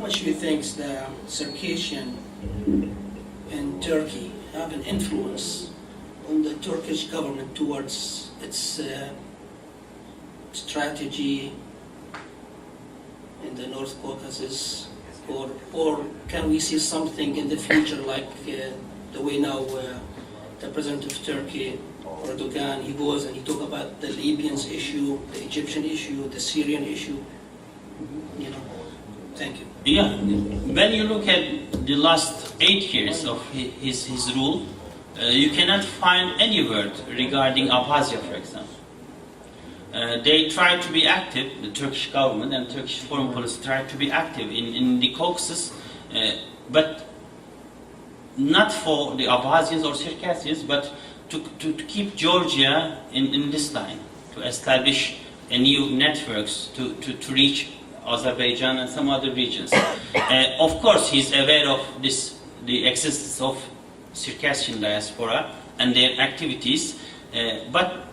much do you think the Circassian in Turkey have an influence on the Turkish government towards its strategy in the North Caucasus, or can we see something in the future like the way now the President of Turkey, Erdogan, he goes and he talk about the Libyan issue, the Egyptian issue, the Syrian issue, you know? Thank you. Yeah, when you look at the last 8 years of his rule, you cannot find any word regarding Abkhazia, for example. They try to be active, the Turkish government and Turkish foreign policy try to be active in the Caucasus, but not for the Abkhazians or Circassians, but to keep Georgia in this line, to establish a new networks to reach Azerbaijan and some other regions. Of course, he's aware of the existence of Circassian Diaspora and their activities, but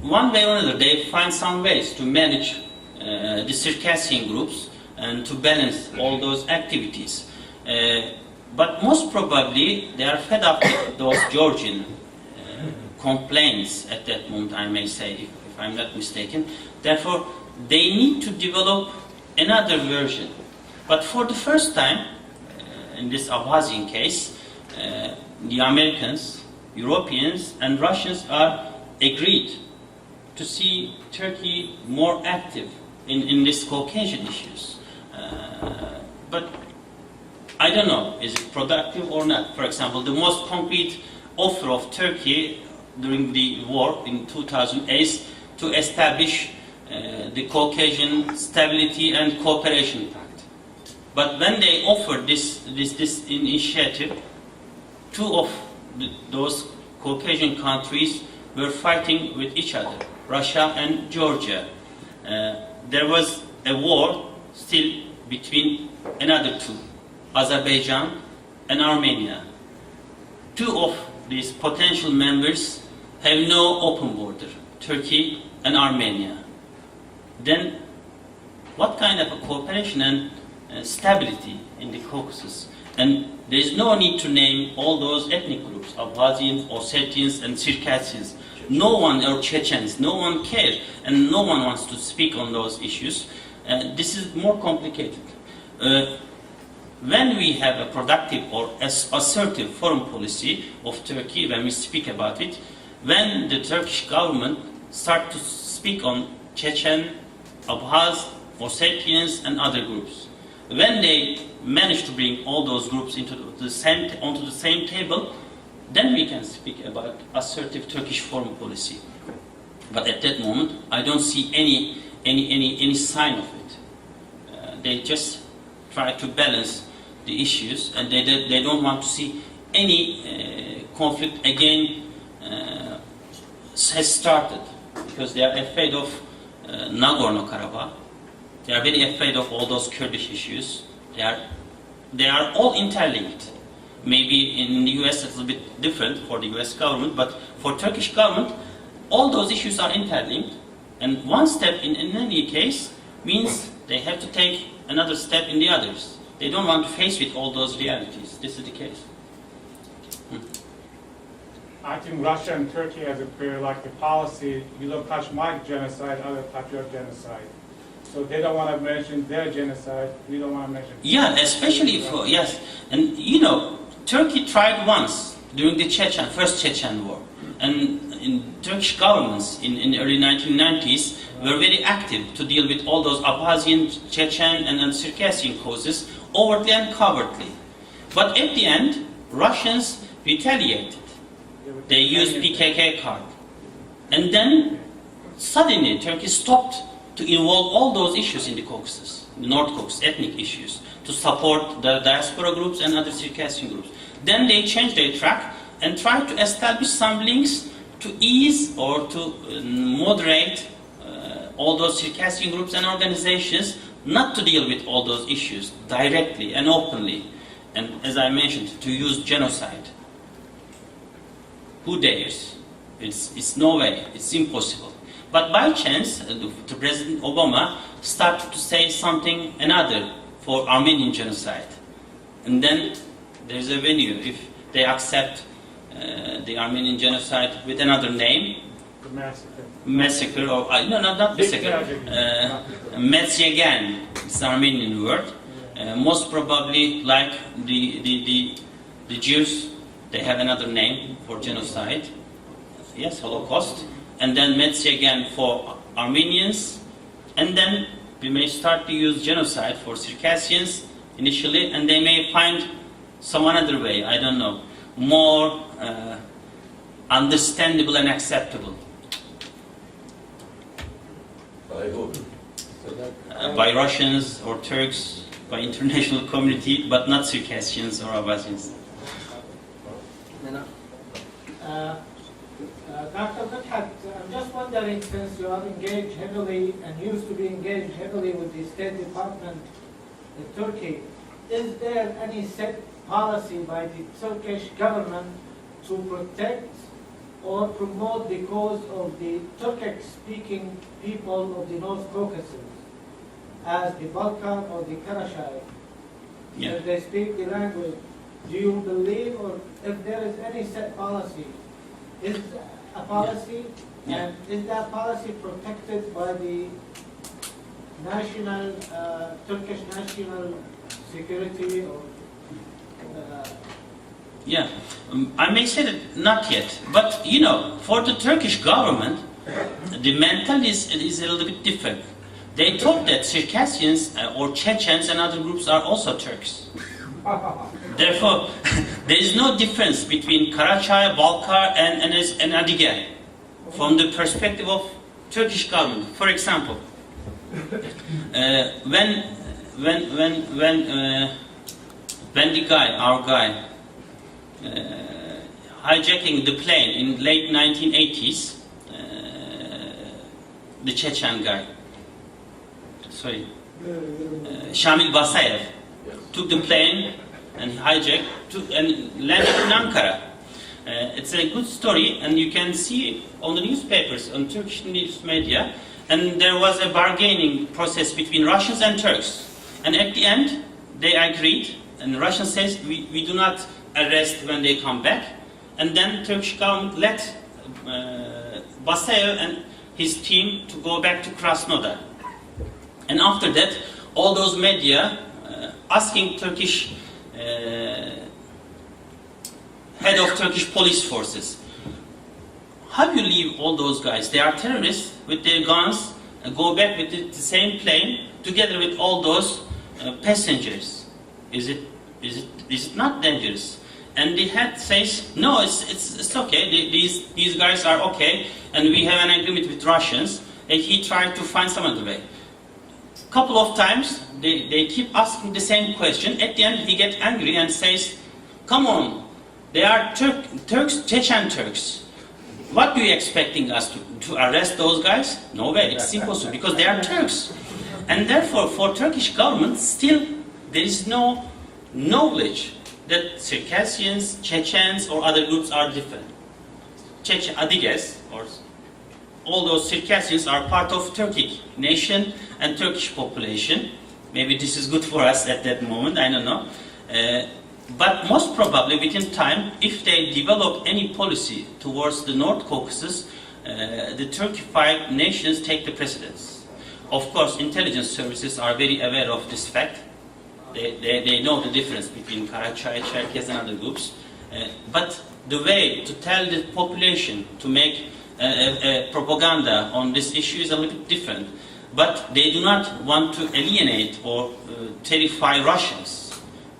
one way or another they find some ways to manage the Circassian groups and to balance all those activities. But most probably they are fed up with those Georgian complaints at that moment, I may say, if I'm not mistaken. Therefore, they need to develop another version. But for the first time, in this Abkhazian case, the Americans, Europeans and Russians are agreed to see Turkey more active in these Caucasian issues. But I don't know, is it productive or not? For example, the most concrete offer of Turkey during the war in 2008 is to establish the Caucasian Stability and Cooperation Pact. But when they offered this initiative, two of those Caucasian countries were fighting with each other, Russia and Georgia. There was a war still between another two, Azerbaijan and Armenia. Two of these potential members have no open border, Turkey and Armenia. Then what kind of a cooperation and stability in the Caucasus? And there is no need to name all those ethnic groups, Abkhazians, Ossetians and Circassians. No one, or Chechens, no one cares and no one wants to speak on those issues. This is more complicated. When we have a productive or assertive foreign policy of Turkey, when we speak about it, when the Turkish government start to speak on Chechen, Abkhaz, Ossetians and other groups, when they manage to bring all those groups onto the same table, then we can speak about assertive Turkish foreign policy. But at that moment, I don't see any sign of it. They just try to balance the issues, and they don't want to see any conflict again has started, because they are afraid of Nagorno-Karabakh. They are very afraid of all those Kurdish issues. They are all interlinked. Maybe in the US it's a bit different for the US government, but for Turkish government, all those issues are interlinked, and one step in any case means they have to take another step in the others. They don't want to face with all those realities. This is the case. I think Russia and Turkey has a very like the policy, you don't touch my genocide, I don't touch your genocide. So they don't want to mention their genocide, we don't want to mention. Yeah, especially for, yes. And you know, Turkey tried once during the first Chechen war. And in Turkish governments in the early 1990s were very active to deal with all those Abkhazian, Chechen and Circassian causes overtly and covertly. But at the end, Russians retaliated. They used PKK card. And then suddenly Turkey stopped to involve all those issues in the Caucasus, the North Caucasus, ethnic issues, to support the diaspora groups and other Circassian groups. Then they changed their track and tried to establish some links to ease or to moderate all those Circassian groups and organizations not to deal with all those issues directly and openly. And as I mentioned, to use genocide. Who dares? It's no way, it's impossible. But by chance, President Obama started to say something another for Armenian genocide. And then there's a venue. If they accept the Armenian genocide with another name, The massacre. massacre, or no, not massacre, Metsyegan, it's the Armenian word. Most probably, like the Jews, they have another name for genocide. Yes, Holocaust. And then Metsyegan for Armenians. And then we may start to use genocide for Circassians initially, and they may find some another way, I don't know, more understandable and acceptable. I hope. By Russians or Turks, by international community, but not Circassians or Abkhazians. Dr. Mitat, I'm just wondering, since you are engaged heavily and used to be engaged heavily with the State Department in Turkey, is there any set policy by the Turkish government to protect or promote the cause of the Turkic-speaking people of the North Caucasus, as the Balkan or the Karachay? Yeah. If they speak the language, do you believe, or if there is any set policy, is a policy, Yeah. and is that policy protected by the national, Turkish National Security or Yeah, I may say that not yet, but you know, for the Turkish government, the mentality is a little bit different. They thought that Circassians or Chechens and other groups are also Turks. Therefore, there is no difference between Karachay, Balkar, and Adige from the perspective of Turkish government. For example, when the guy, our guy, hijacking the plane in late 1980s, the Chechen guy, Shamil Basayev, took the plane and hijacked and landed in Ankara. It's a good story, and you can see on the newspapers, on Turkish news media, and there was a bargaining process between Russians and Turks. And at the end, they agreed, and the Russian says, we do not arrest when they come back. And then Turkish government let Basayev and his team to go back to Krasnodar. And after that, all those media asking Turkish head of Turkish police forces, how do you leave all those guys? They are terrorists with their guns and go back with the same plane together with all those passengers. Is it not dangerous? And the head says, no, it's okay. These guys are okay, and we have an agreement with Russians. And he tried to find some other way. Couple of times they keep asking the same question. At the end, he gets angry and says, "Come on, they are Turks, Chechen Turks. What are you expecting us to arrest those guys? No way. It's impossible because they are Turks." And therefore, for Turkish government, still there is no knowledge that Circassians, Chechens, or other groups are different. Adiges, or all those Circassians are part of Turkic nation and Turkish population. Maybe this is good for us at that moment, I don't know. But most probably within time, if they develop any policy towards the North Caucasus, the Turkified nations take the precedence. Of course, intelligence services are very aware of this fact. They know the difference between Karachay, Cherkess and other groups. But the way to tell the population to make propaganda on this issue is a little bit different. But they do not want to alienate or terrify Russians.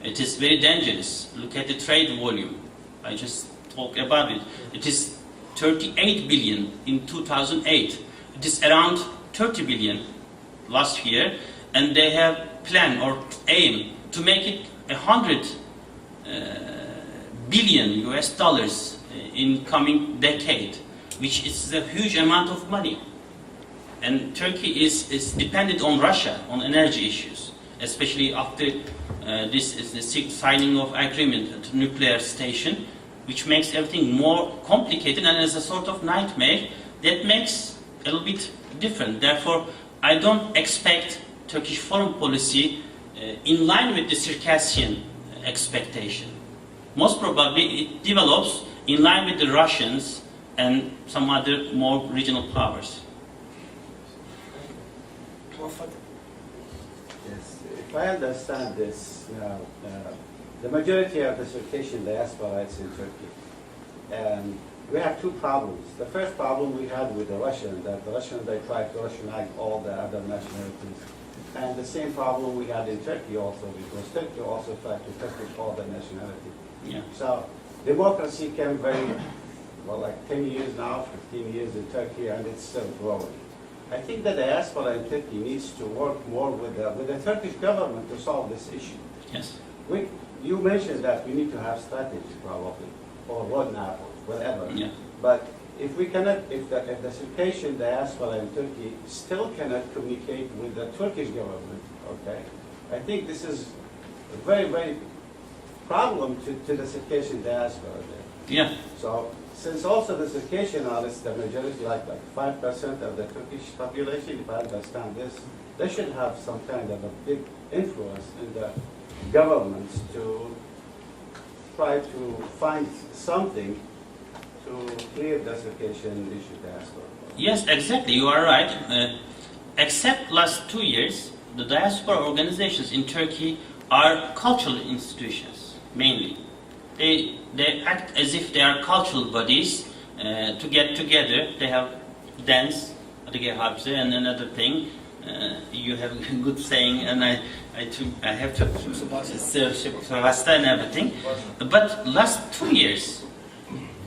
It is very dangerous. Look at the trade volume. I just talked about it. It is 38 billion in 2008. It is around 30 billion last year. And they have plan or aim to make it 100 billion US dollars in coming decade, which is a huge amount of money. And Turkey is dependent on Russia on energy issues, especially after this is the signing of agreement at the nuclear station, which makes everything more complicated and as a sort of nightmare that makes a little bit different. Therefore, I don't expect Turkish foreign policy in line with the Circassian expectation. Most probably it develops in line with the Russians and some other more regional powers. Yes, if I understand this now, the majority of the Circassian diaspora is in Turkey. And we have two problems. The first problem we had with the Russians, that the Russians, they tried to Russianize all the other nationalities. And the same problem we had in Turkey also, because Turkey also tried to Turkish all the nationalities. Yeah. So democracy came very, well, like 10 years now, 15 years in Turkey, and it's still growing. I think the diaspora in Turkey needs to work more with the Turkish government to solve this issue. Yes. You mentioned that we need to have strategy probably, or roadmap, or whatever. Yeah. But if we cannot, if the Circassian diaspora in Turkey still cannot communicate with the Turkish government, okay, I think this is a very, very problem to the Circassian diaspora there. Yeah. So since also the Circassian are the majority, like 5% of the Turkish population, if I understand this, they should have some kind of a big influence in the governments to try to find something to clear the Circassian issue diaspora. Yes, exactly. You are right. Except last 2 years, the diaspora organizations in Turkey are cultural institutions, mainly. They act as if they are cultural bodies to get together. They have dance, and another thing. You have a good saying, and I have to and everything. But last 2 years,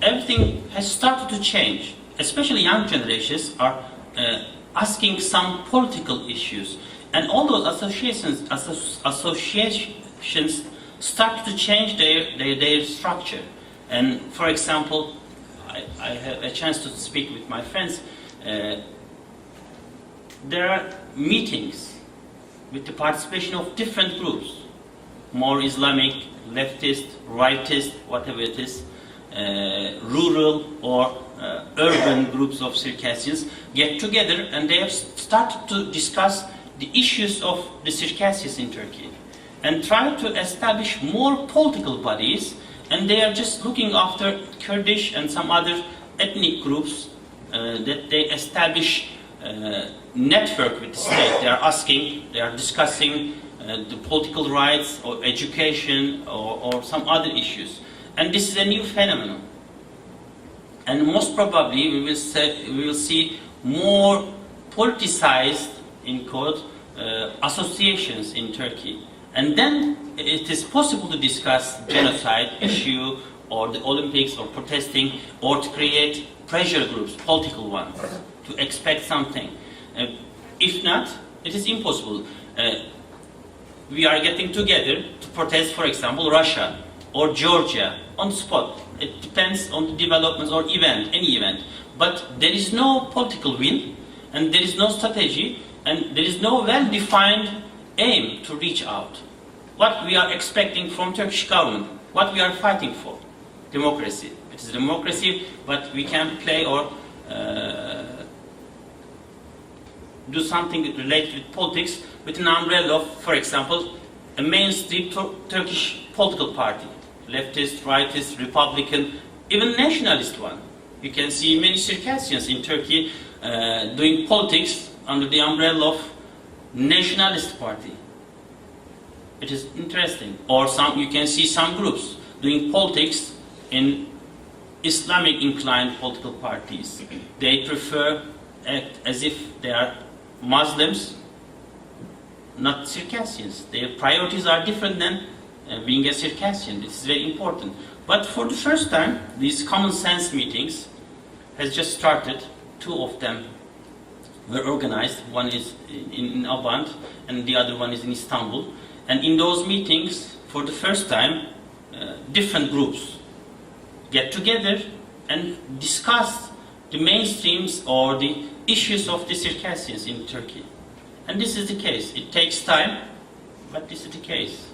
everything has started to change. Especially young generations are asking some political issues, and all those associations start to change their structure. And for example, I have a chance to speak with my friends. There are meetings with the participation of different groups, more Islamic, leftist, rightist, whatever it is, rural or urban groups of Circassians get together, and they have started to discuss the issues of the Circassians in Turkey and try to establish more political bodies, and they are just looking after Kurdish and some other ethnic groups that they establish network with the state. They are discussing the political rights or education or some other issues. And this is a new phenomenon. And most probably we will see more politicized, in quote, associations in Turkey. And then it is possible to discuss genocide issue or the Olympics or protesting, or to create pressure groups, political ones, to expect something. If not, it is impossible. We are getting together to protest, for example, Russia or Georgia on the spot. It depends on the developments or any event. But there is no political will, and there is no strategy, and there is no well-defined aim to reach out. What we are expecting from Turkish government, what we are fighting for, democracy. It is democracy, but we can play or do something related with politics with an umbrella of, for example, a mainstream Turkish political party, leftist, rightist, Republican, even nationalist one. You can see many Circassians in Turkey doing politics under the umbrella of nationalist party. It is interesting. Or you can see some groups doing politics in Islamic inclined political parties. They prefer act as if they are Muslims, not Circassians. Their priorities are different than being a Circassian. This is very important. But for the first time, these common sense meetings has just started. 2 of them were organized. One is in Abant and the other one is in Istanbul. And in those meetings, for the first time, different groups get together and discuss the mainstreams or the issues of the Circassians in Turkey. And this is the case. It takes time, but this is the case.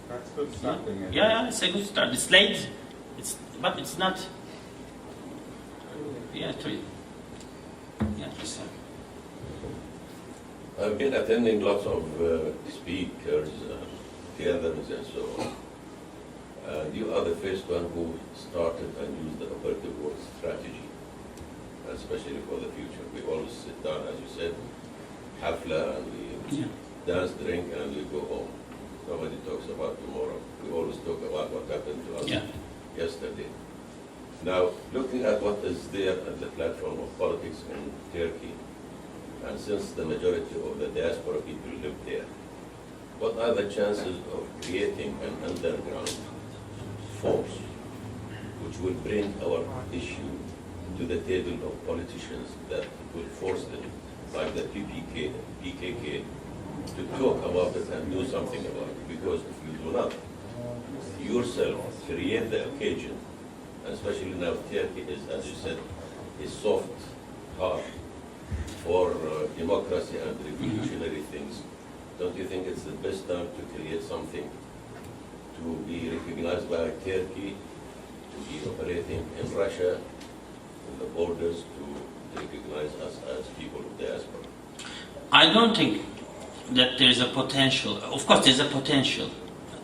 That's good starting. Yeah, it's a good start. It's late, but it's not. Yeah, 3. Yeah, just I've been attending lots of speakers, gatherings and so on. And you are the first one who started and used the operative word strategy, especially for the future. We always sit down, as you said, hafla, and we dance, drink, and we go home. Nobody talks about tomorrow. We always talk about what happened to us yesterday. Now, looking at what is there at the platform of politics in Turkey, and since the majority of the diaspora people live there, what are the chances of creating an underground force which will bring our issue to the table of politicians that will force them, like the PKK, to talk about it and do something about it? Because if you do not yourself create the occasion, especially now Turkey is, as you said, a soft heart for democracy and revolutionary things, don't you think it's the best time to create something to be recognized by Turkey, to be operating in Russia, in the borders, to recognize us as people of diaspora? I don't think that there is a potential. Of course, there's a potential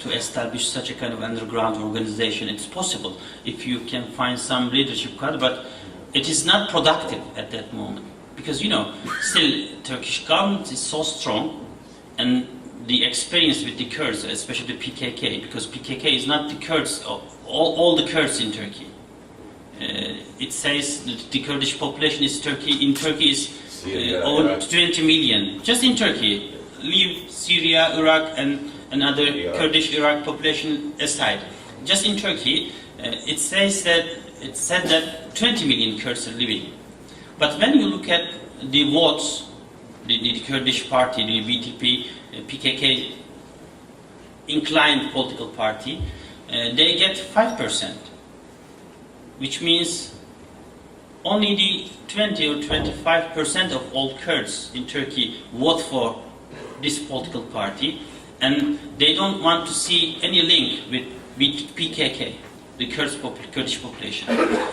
to establish such a kind of underground organization. It's possible if you can find some leadership cadre, but it is not productive at that moment. Because, you know, still Turkish government is so strong, and the experience with the Kurds, especially the PKK, because PKK is not the Kurds, all the Kurds in Turkey. It says that the Kurdish population is in Turkey is over 20 million. Just in Turkey, leave Syria, Iraq, and another Kurdish Iraq population aside. Just in Turkey, it said that 20 million Kurds are living. But when you look at the votes, the Kurdish party, the BDP, PKK inclined political party, they get 5%, which means only the 20 or 25% of all Kurds in Turkey vote for this political party, and they don't want to see any link with PKK, the Kurdish population.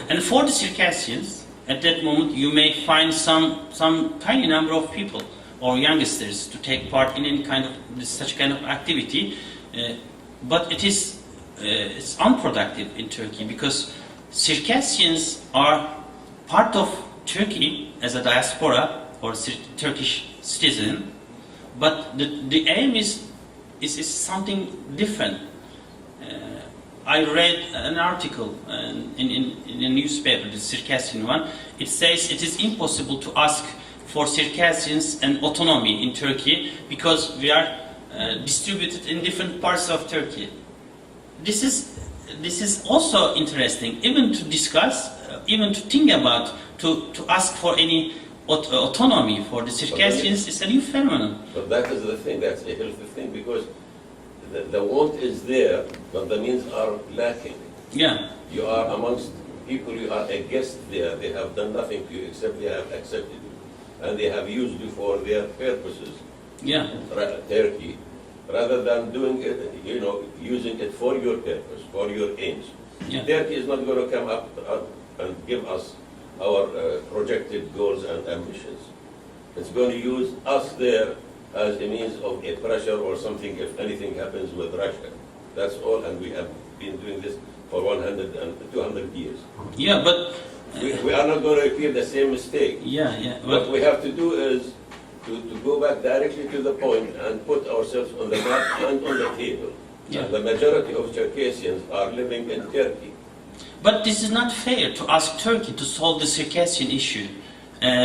And for the Circassians, at that moment, you may find some tiny number of people or youngsters to take part in any kind of such kind of activity, but it's unproductive in Turkey because Circassians are part of Turkey as a diaspora or Turkish citizen, but the aim is something different. I read an article in a newspaper, the Circassian one. It says it is impossible to ask for Circassians an autonomy in Turkey because we are distributed in different parts of Turkey. This is also interesting, even to discuss, even to think about, to ask for any autonomy for the Circassians is a new phenomenon. But that is the thing, that's a healthy thing, because the want is there, but the means are lacking. Yeah. You are amongst people, you are a guest there. They have done nothing to you except they have accepted you. And they have used you for their purposes. Yeah. Turkey, rather than doing it, using it for your purpose, for your aims. Yeah. Turkey is not going to come up and give us our projected goals and ambitions. It's going to use us there as a means of a pressure or something if anything happens with Russia. That's all, and we have been doing this for 100 and 200 years. Yeah, but... we are not going to repeat the same mistake. Yeah. What we have to do is to go back directly to the point and put ourselves on the map and on the table. Yeah. And the majority of Circassians are living in Turkey. But this is not fair to ask Turkey to solve the Circassian issue.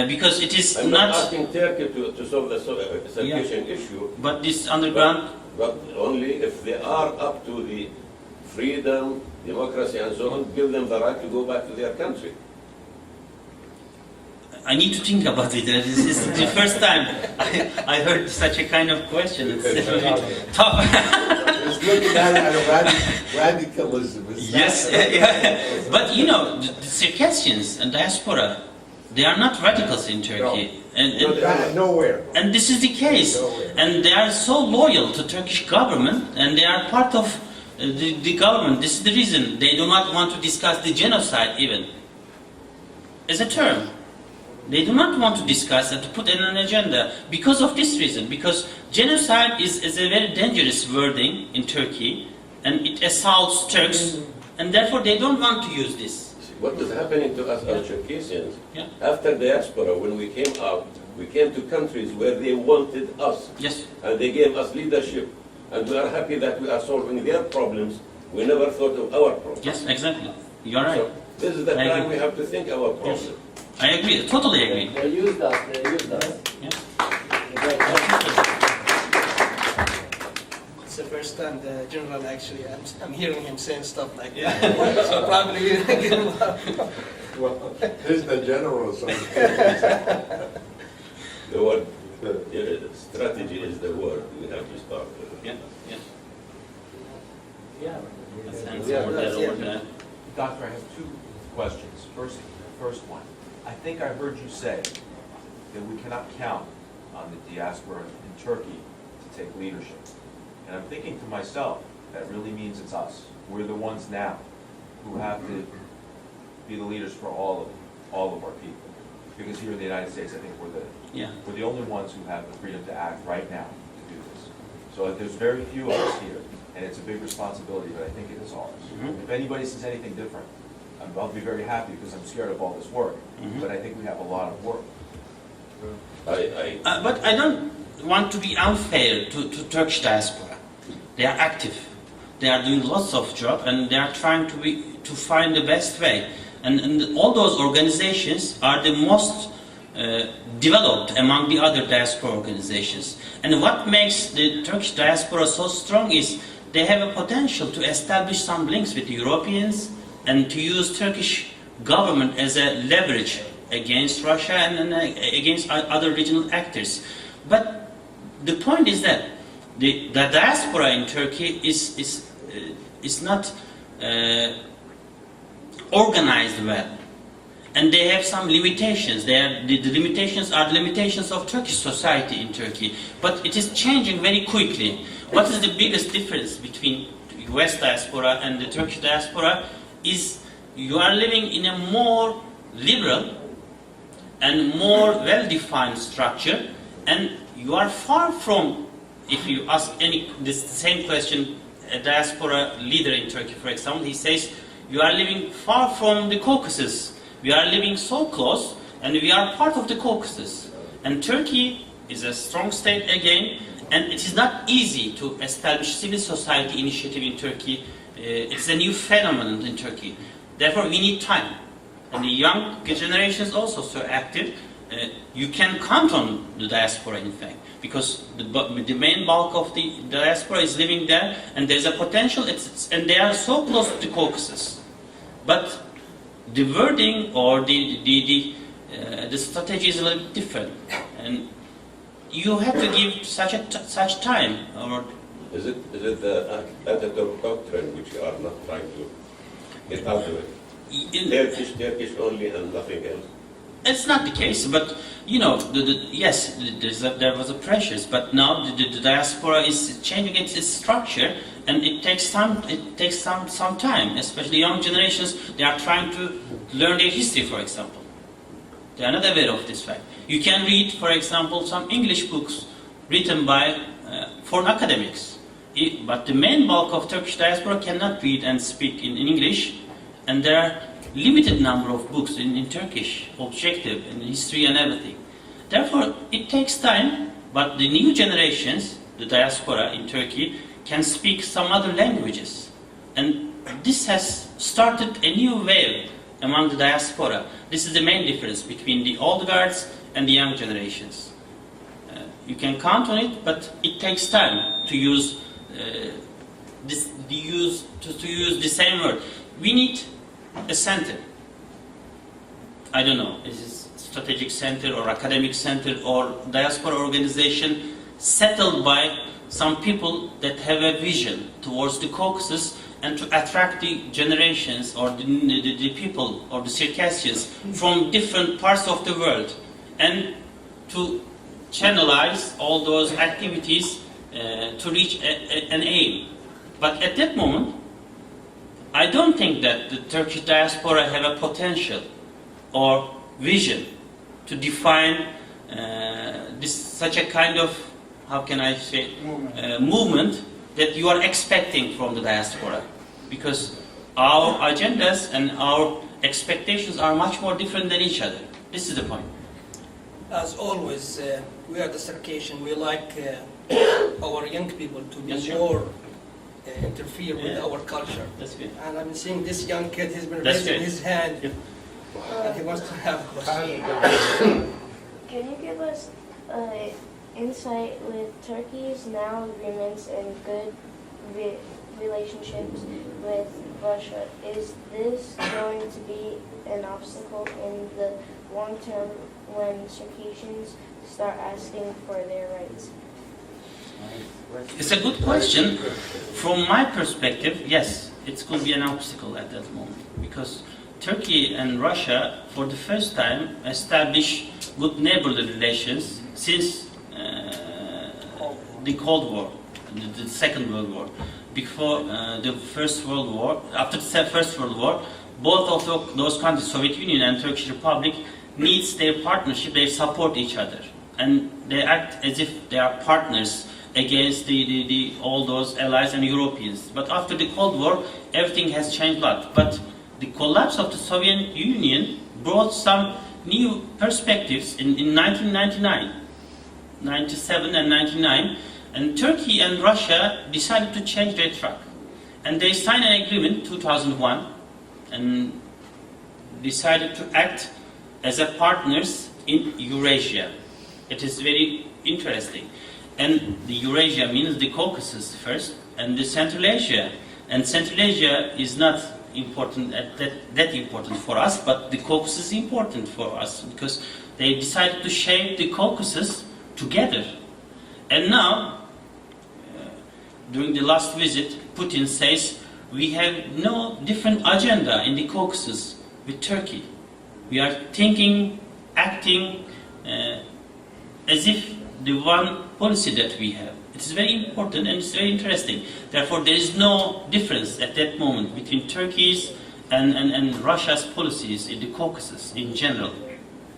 Because it is I'm not asking Turkey to solve the Circassian issue. But this underground... But only if they are up to the freedom, democracy and so on, give them the right to go back to their country. I need to think about it. This is the first time I heard such a kind of question. It's really tough. It's looking at it as radicalism. Yes, yeah. But you know, the Circassians and diaspora, they are not radicals in Turkey. No. Nowhere. And this is the case. And they are so loyal to Turkish government, and they are part of the government. This is the reason they do not want to discuss the genocide even as a term. They do not want to discuss and to put in an agenda because of this reason. Because genocide is a very dangerous wording in Turkey, and it assaults Turks, and therefore they don't want to use this. What is happening to us as Circassians? Yeah. After diaspora, when we came out, we came to countries where they wanted us. Yes. And they gave us leadership. And we are happy that we are solving their problems. We never thought of our problems. Yes, exactly. You're right. So this is the I time agree. we have to think our Yes. problem. I agree. Totally agree. They used us. They used us. Yeah. It's the first time the general actually, I'm hearing him saying stuff like that. So probably we didn't get him up. Well, here's the general, so. The word, strategy is the word we have to start with. Yeah. Yeah. Yeah. Let's hand Yeah, over that over there. Doctor, I have two questions. First one, I think I heard you say that we cannot count on the diaspora in Turkey to take leadership. And I'm thinking to myself, that really means it's us. We're the ones now who have to be the leaders for all of our people. Because here in the United States, I think we're the only ones who have the freedom to act right now to do this. So there's very few of us here, and it's a big responsibility, but I think it is ours. Mhm. If anybody says anything different, I'll be very happy because I'm scared of all this work. Mhm. But I think we have a lot of work. But I don't want to be unfair to Turkish diaspora. They are active. They are doing lots of job, and they are trying to find the best way. And all those organizations are the most developed among the other diaspora organizations. And what makes the Turkish diaspora so strong is they have a potential to establish some links with the Europeans and to use Turkish government as a leverage against Russia and against other regional actors. But the point is that the diaspora in Turkey is not organized well, and they have some limitations. The limitations are the limitations of Turkish society in Turkey, but it is changing very quickly. What is the biggest difference between the US diaspora and the Turkish diaspora is you are living in a more liberal and more well-defined structure, and you are far from, if you ask this same question, a diaspora leader in Turkey, for example, he says, you are living far from the Caucasus. We are living so close, and we are part of the Caucasus. And Turkey is a strong state again, and it is not easy to establish civil society initiative in Turkey. It's a new phenomenon in Turkey. Therefore, we need time. And the young generations also so active. You can count on the diaspora, in fact, because the main bulk of the diaspora is living there, and there's a potential, and they are so close to the Caucasus. But the wording or the strategy is a little bit different, and you have to give such time. Or Is it the Atatürk doctrine which you are not trying to get out of it? Turkish only and nothing else? It's not the case, but you know, yes, there was a pressures, but now the diaspora is changing its structure, and it takes time. It takes some time, especially young generations. They are trying to learn their history, for example. They are not aware of this fact. You can read, for example, some English books written by foreign academics, but the main bulk of Turkish diaspora cannot read and speak in English, and there are limited number of books in Turkish, objective, in history and everything. Therefore, it takes time, but the new generations, the diaspora in Turkey, can speak some other languages. And this has started a new wave among the diaspora. This is the main difference between the old guards and the young generations. You can count on it, but it takes time to use the same word. We need a center. I don't know, is it strategic center or academic center or diaspora organization settled by some people that have a vision towards the Caucasus and to attract the generations or the people or the Circassians from different parts of the world, and to channelize all those activities to reach an aim. But at that moment, I don't think that the Turkish diaspora have a potential or vision to define such a kind of, how can I say, movement that you are expecting from the diaspora, because our agendas and our expectations are much more different than each other. This is the point. As always, we are the Circassian. We like our young people to be Yes, sure. more interfere with Yeah. our culture. That's good. And I'm seeing this young kid, he's been That's raising good. his hand, Yep. and he wants to have a question. Can you give us insight with Turkey's now agreements and good relationships with Russia? Is this going to be an obstacle in the long term when Circassians start asking for their rights? It's a good question. From my perspective, yes, it could be an obstacle at that moment, because Turkey and Russia, for the first time, established good neighborly relations since the Cold War, the Second World War. Before the First World War, after the First World War, both of those countries, Soviet Union and Turkish Republic, needs their partnership. They support each other, and they act as if they are partners against all those allies and Europeans. But after the Cold War, everything has changed a lot. But the collapse of the Soviet Union brought some new perspectives in 1999, 97 and 99, and Turkey and Russia decided to change their track. And they signed an agreement in 2001 and decided to act as a partners in Eurasia. It is very interesting. And the Eurasia means the Caucasus first, and the Central Asia. And Central Asia is not important that important for us, but the Caucasus is important for us because they decided to shape the Caucasus together. And now, during the last visit, Putin says we have no different agenda in the Caucasus with Turkey. We are thinking, acting as if the one policy that we have. It is very important and it's very interesting. Therefore, there is no difference at that moment between Turkey's and Russia's policies in the Caucasus in general,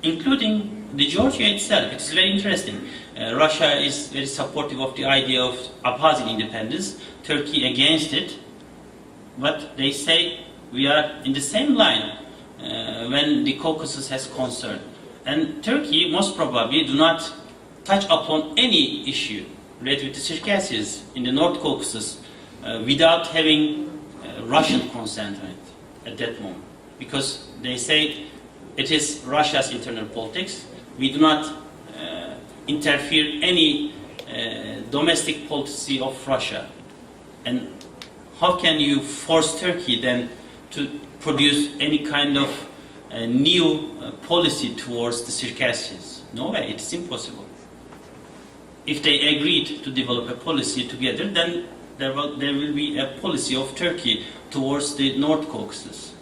including the Georgia itself. It is very interesting. Russia is very supportive of the idea of Abkhazian independence, Turkey against it, but they say we are in the same line when the Caucasus has concern. And Turkey most probably do not touch upon any issue related with the Circassians in the North Caucasus without having Russian consent on it at that moment. Because they say it is Russia's internal politics. We do not interfere any domestic policy of Russia. And how can you force Turkey then to produce any kind of new policy towards the Circassians? No way, it is impossible. If they agreed to develop a policy together, then there will be a policy of Turkey towards the North Caucasus.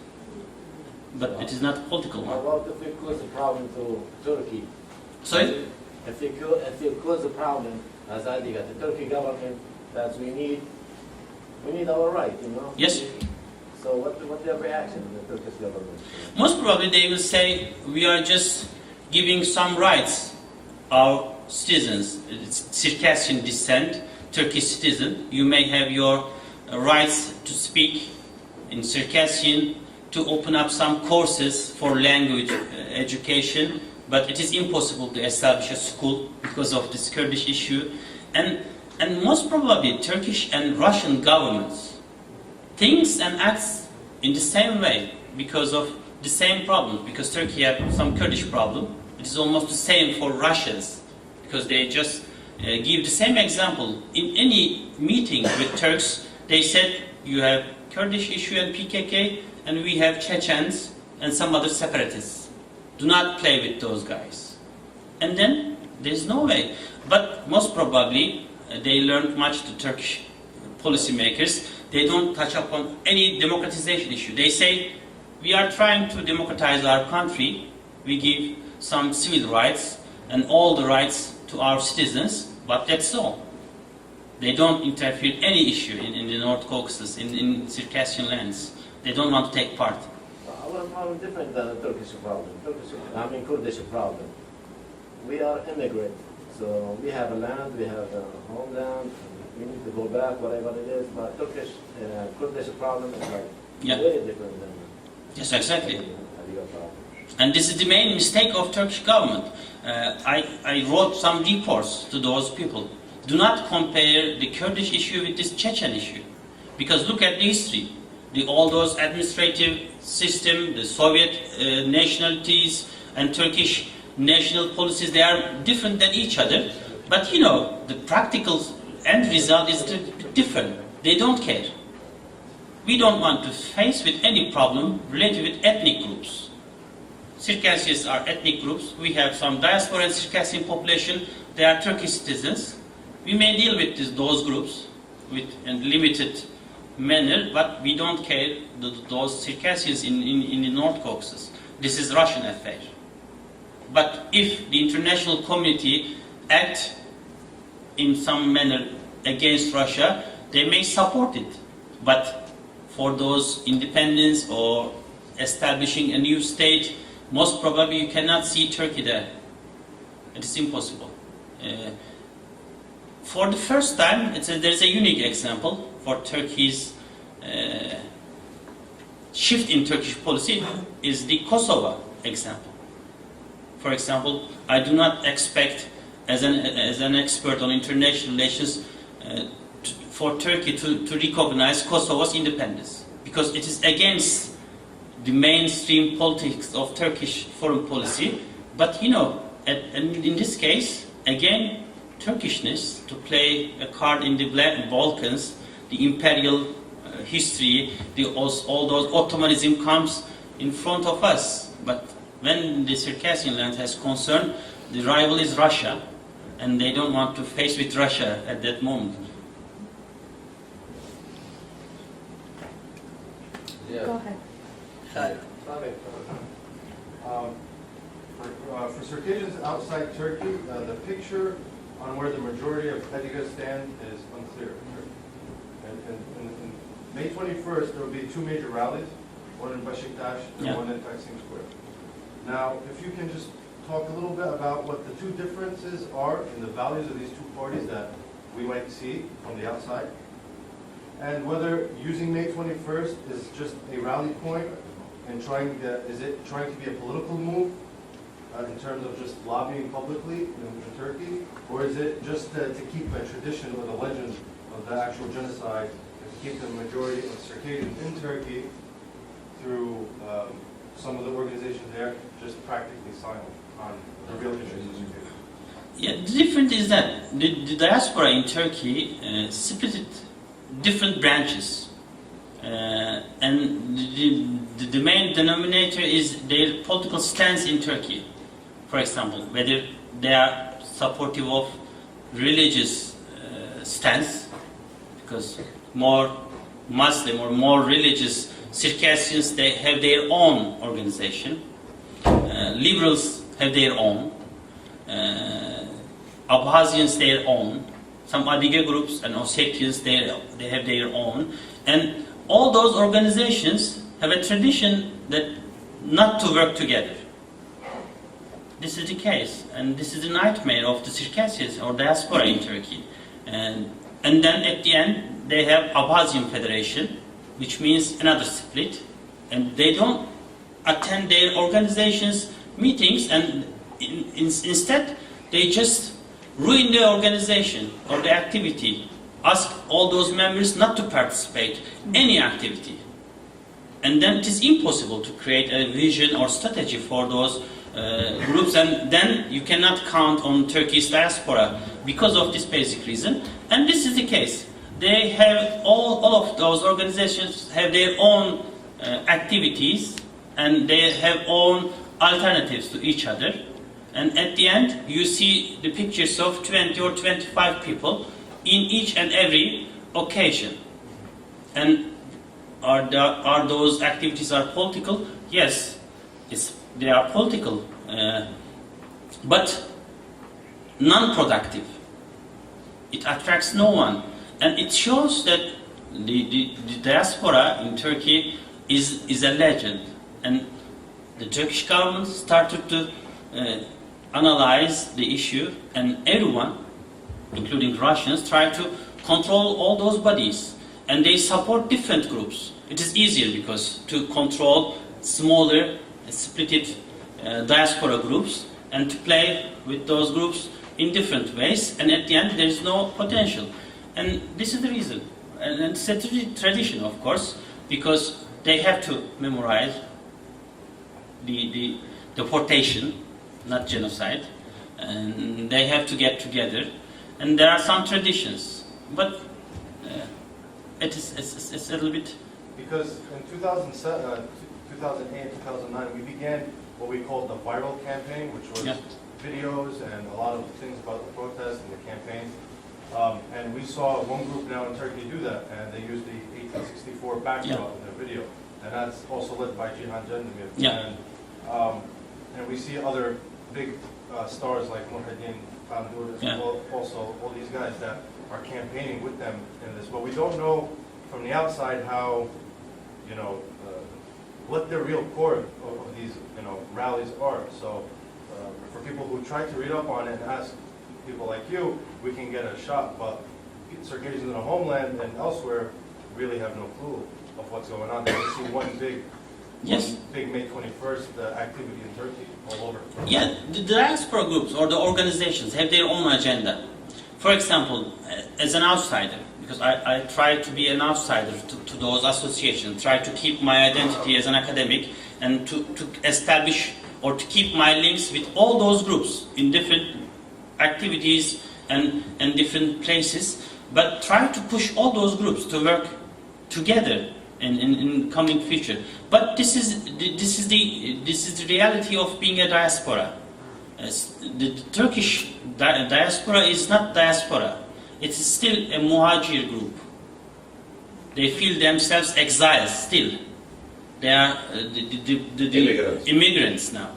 But it is not a political How one. about if we cause a problem to Turkey? Sorry? If you cause a problem, as I think, the Turkey government, that we need our right, you know? Yes. So what's their reaction to the Turkish government? Most probably they will say, we are just giving some rights our citizens, Circassian descent, Turkish citizen. You may have your rights to speak in Circassian, to open up some courses for language education, but it is impossible to establish a school because of this Kurdish issue. And most probably Turkish and Russian governments thinks and acts in the same way because of the same problem. Because Turkey has some Kurdish problem. It is almost the same for Russians because they just give the same example. In any meeting with Turks, they said you have Kurdish issue and PKK, and we have Chechens and some other separatists. Do not play with those guys. And then there's no way. But most probably they learned much, the Turkish policymakers. They don't touch upon any democratization issue. They say, we are trying to democratize our country. We give some civil rights and all the rights to our citizens, but that's all. They don't interfere any issue in the North Caucasus, in Circassian lands. They don't want to take part. Our problem is different than the Turkish problem. Kurdish problem. We are immigrant, so we have a land, we have a homeland, we need to go back, whatever it is. But Kurdish problem is like way different than. Yes, exactly. Your problem. And this is the main mistake of Turkish government. I wrote some reports to those people. Do not compare the Kurdish issue with this Chechen issue. Because look at the history. All those administrative system, the Soviet nationalities and Turkish national policies, they are different than each other. But you know, the practical end result is different. They don't care. We don't want to face with any problem related with ethnic groups. Circassians are ethnic groups. We have some diaspora and Circassian population. They are Turkish citizens. We may deal with those groups with a limited manner, but we don't care those Circassians in the North Caucasus. This is Russian affair. But if the international community act in some manner against Russia, they may support it. But for those independence or establishing a new state, most probably you cannot see Turkey there. It is impossible. For the first time, there's a unique example for Turkey's shift in Turkish policy is the Kosovo example. For example, I do not expect, as an expert on international relations, for Turkey to recognize Kosovo's independence, because it is against the mainstream politics of Turkish foreign policy. But you know, and in this case, again, Turkishness to play a card in the Balkans, the imperial history, all those Ottomanism comes in front of us. But when the Circassian land has concern, the rival is Russia, and they don't want to face with Russia at that moment. Go ahead. Sorry. For Circassians outside Turkey, the picture on where the majority of Kadiga stand is unclear. And May 21st, there will be two major rallies, one in Beşiktaş and one in Taksim Square. Now, if you can just talk a little bit about what the two differences are in the values of these two parties that we might see from the outside, and whether using May 21st is just a rally point and is it trying to be a political move in terms of just lobbying publicly in Turkey, or is it just to keep a tradition or the legend of the actual genocide, and to keep the majority of Circassians in Turkey through some of the organizations there just practically silent on the real issues of Circassians? Yeah, the difference is that the diaspora in Turkey split it different branches, and the main denominator is their political stance in Turkey. For example, whether they are supportive of religious stance, because more Muslim or more religious Circassians, they have their own organization. Liberals have their own. Abkhazians their own. Some Adiga groups and Ossetians, they have their own. And all those organizations have a tradition that not to work together. This is the case, and this is the nightmare of the Circassians or diaspora in Turkey. And then at the end, they have Abkhazian Federation, which means another split, and they don't attend their organizations' meetings, and instead, they just ruin the organization or the activity, ask all those members not to participate in any activity. And then it is impossible to create a vision or strategy for those groups, and then you cannot count on Turkey's diaspora because of this basic reason. And this is the case. They have all of those organizations have their own activities, and they have own alternatives to each other. And at the end, you see the pictures of 20 or 25 people in each and every occasion. And are those activities are political? Yes, they are political, but non-productive. It attracts no one. And it shows that the diaspora in Turkey is a legend. And the Turkish government started to analyze the issue, and everyone, including Russians, try to control all those bodies. And they support different groups. It is easier because to control smaller, splitted diaspora groups and to play with those groups in different ways, and at the end there is no potential. And this is the reason. And it's a tradition, of course, because they have to memorize the deportation, not genocide, and they have to get together. And there are some traditions, but it's a little bit... Because in 2007, 2008, 2009, we began what we called the viral campaign, which was videos and a lot of things about the protests and the campaigns. And we saw one group now in Turkey do that, and they used the 1864 backdrop in their video. And that's also led by Cihan Cendemir. And we see other big stars like Muhyiddin Kandur, also all these guys that are campaigning with them in this. But we don't know from the outside how, what the real core of these, rallies are. So for people who try to read up on it and ask people like you, we can get a shot. But Circassians in the homeland and elsewhere really have no clue of what's going on. They see one big May 21st activity in Turkey all over. Yeah, the diaspora groups or the organizations have their own agenda. For example, as an outsider, because I try to be an outsider to those associations, try to keep my identity as an academic and to establish or to keep my links with all those groups in different activities and different places, but try to push all those groups to work together in coming future. But this is the reality of being a diaspora. The Turkish diaspora is not diaspora. It is still a muhajir group. They feel themselves exiles still. They are the immigrants now.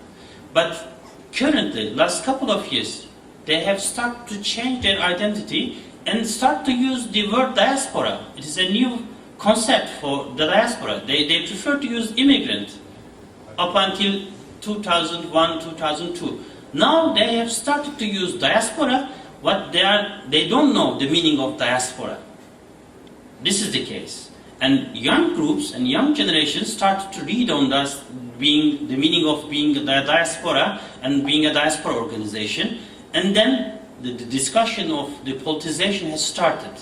But currently, last couple of years, they have started to change their identity and start to use the word diaspora. It is a new concept for the diaspora. They prefer to use immigrant up until 2001, 2002. Now they have started to use diaspora. They don't know the meaning of diaspora. This is the case. And young groups and young generations started to read on the meaning of being a diaspora and being a diaspora organization. And then the discussion of the politicization has started.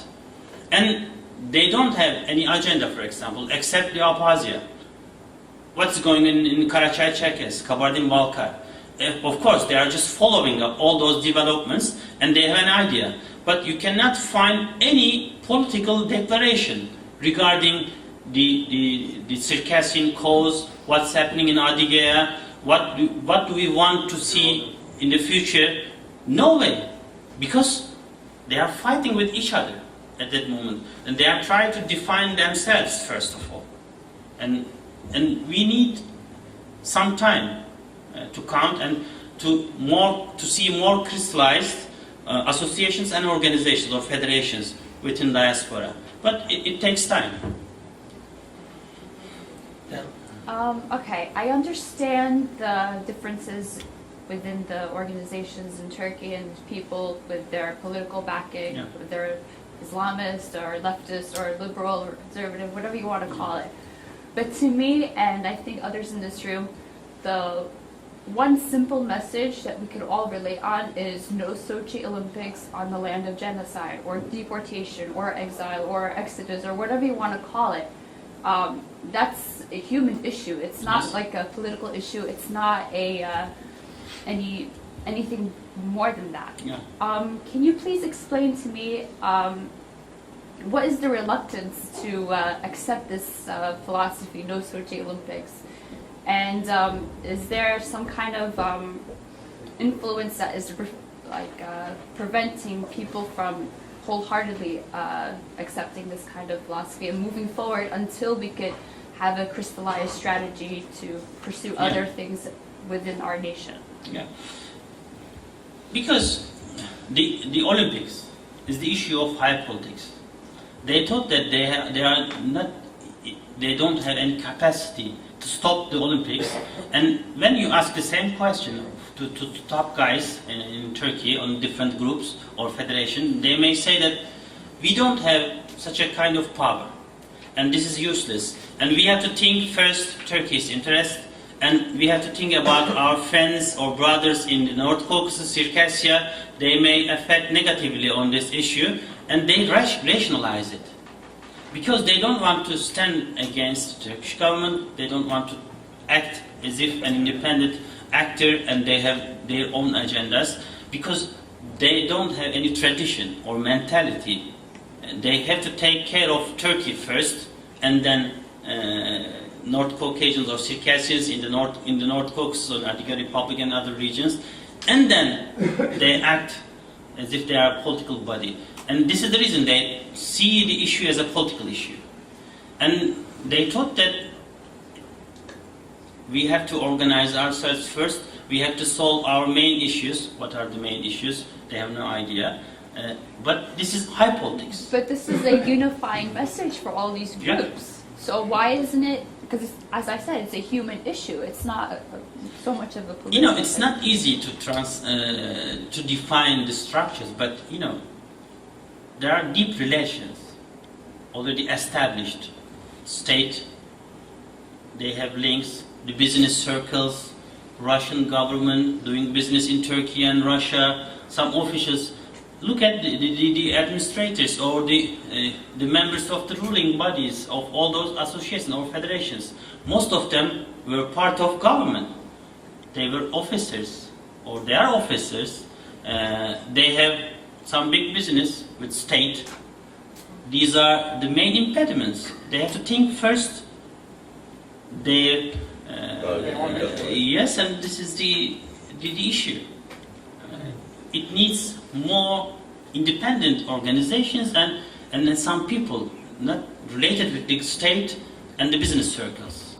And they don't have any agenda, for example, except the Abkhazia. What's going on in Karachay-Cherkess, Kabardin-Balkar? Of course, they are just following up all those developments and they have an idea. But you cannot find any political declaration regarding the Circassian cause, what's happening in Adigea, what do we want to see in the future. No way. Because they are fighting with each other at that moment. And they are trying to define themselves, first of all. And we need some time to count and to see more crystallized associations and organizations or federations within diaspora. But it takes time. Okay, I understand the differences within the organizations in Turkey and people with their political backing, whether they're Islamist or leftist or liberal or conservative, whatever you want to call it. But to me, and I think others in this room, the one simple message that we could all relate on is no Sochi Olympics on the land of genocide or deportation or exile or exodus or whatever you want to call it. That's a human issue. It's not like a political issue. It's not anything more than that. Can you please explain to me what is the reluctance to accept this philosophy, no Sochi Olympics? And is there some kind of influence that is preventing people from wholeheartedly accepting this kind of philosophy and moving forward until we could have a crystallized strategy to pursue other things within our nation? Because the Olympics is the issue of high politics. They thought that they don't have any capacity to stop the Olympics. And when you ask the same question to top guys in Turkey on different groups or federation, they may say that we don't have such a kind of power, and this is useless. And we have to think first Turkey's interest, and we have to think about our friends or brothers in the North Caucasus, Circassia. They may affect negatively on this issue, and they rationalize it. Because they don't want to stand against the Turkish government, they don't want to act as if an independent actor and they have their own agendas, because they don't have any tradition or mentality. They have to take care of Turkey first, and then North Caucasians or Circassians in the North Caucasus or Adiga Republic and other regions, and then they act as if they are a political body. And this is the reason they see the issue as a political issue. And they thought that we have to organize ourselves first, we have to solve our main issues. What are the main issues? They have no idea. But this is high politics. But this is a unifying message for all these groups. Yeah. So why isn't it, because as I said, it's a human issue. It's not so much of a political You know, it's not easy to define the structures, but you know, there are deep relations already established. State, they have links, the business circles, Russian government doing business in Turkey and Russia, some officials. Look at the administrators or the members of the ruling bodies of all those associations or federations. Most of them were part of government. They were officers, or they are officers. They have some big business with state. These are the main impediments. They have to think first. Yes, and this is the issue. It needs more independent organizations and then some people not related with the state and the business circles.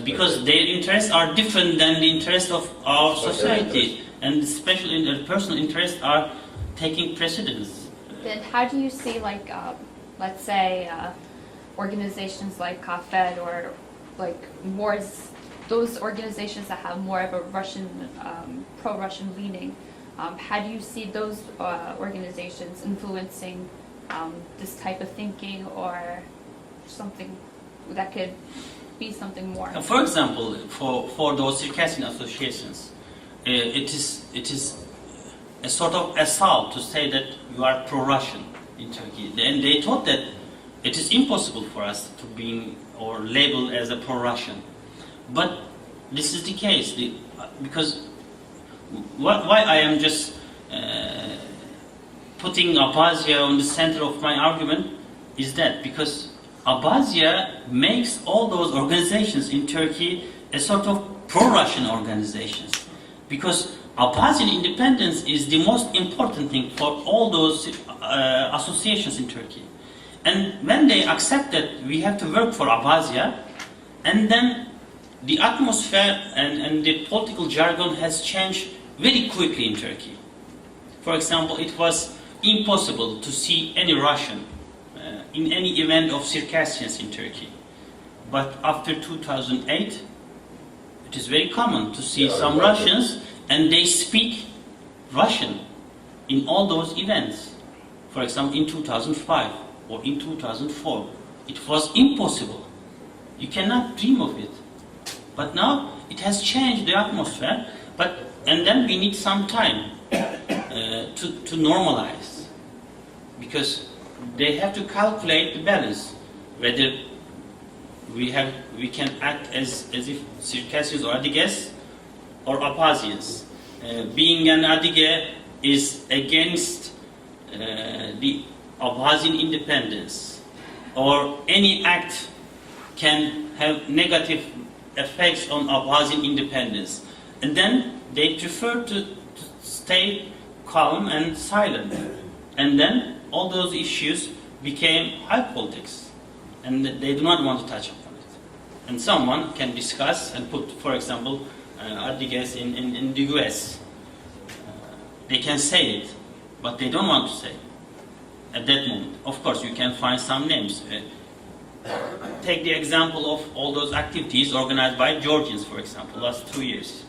Because their interests are different than the interests of our society, and especially their personal interests are taking precedence. Then how do you see, like, let's say, organizations like CAFED or like those organizations that have more of a Russian, pro-Russian leaning, how do you see those organizations influencing this type of thinking or something that could be something more? For example, for those Circassian associations, it is a sort of assault to say that you are pro-Russian in Turkey. And they thought that it is impossible for us to be or labeled as a pro-Russian. But this is the case, because why I am just putting Abkhazia on the center of my argument is that because Abkhazia makes all those organizations in Turkey a sort of pro-Russian organizations. Because Abkhazian independence is the most important thing for all those associations in Turkey. And when they accept that we have to work for Abkhazia, and then the atmosphere and the political jargon has changed very quickly in Turkey. For example, it was impossible to see any Russian in any event of Circassians in Turkey. But after 2008, it is very common to see some Russians, and they speak Russian in all those events. For example, in 2005 or in 2004, it was impossible. You cannot dream of it. But now it has changed the atmosphere, and then we need some time to normalize, because they have to calculate the balance, whether we can act as if Circassians or Adigas or Abkhazians. Being an Adiga is against the Abkhazian independence, or any act can have negative effects on Abkhazian independence. And then they prefer to stay calm and silent. And then all those issues became high politics. And they do not want to touch upon it. And someone can discuss and put, for example, Adigas in the US. They can say it, but they don't want to say it at that moment. Of course, you can find some names. take the example of all those activities organized by Georgians, for example, last 2 years.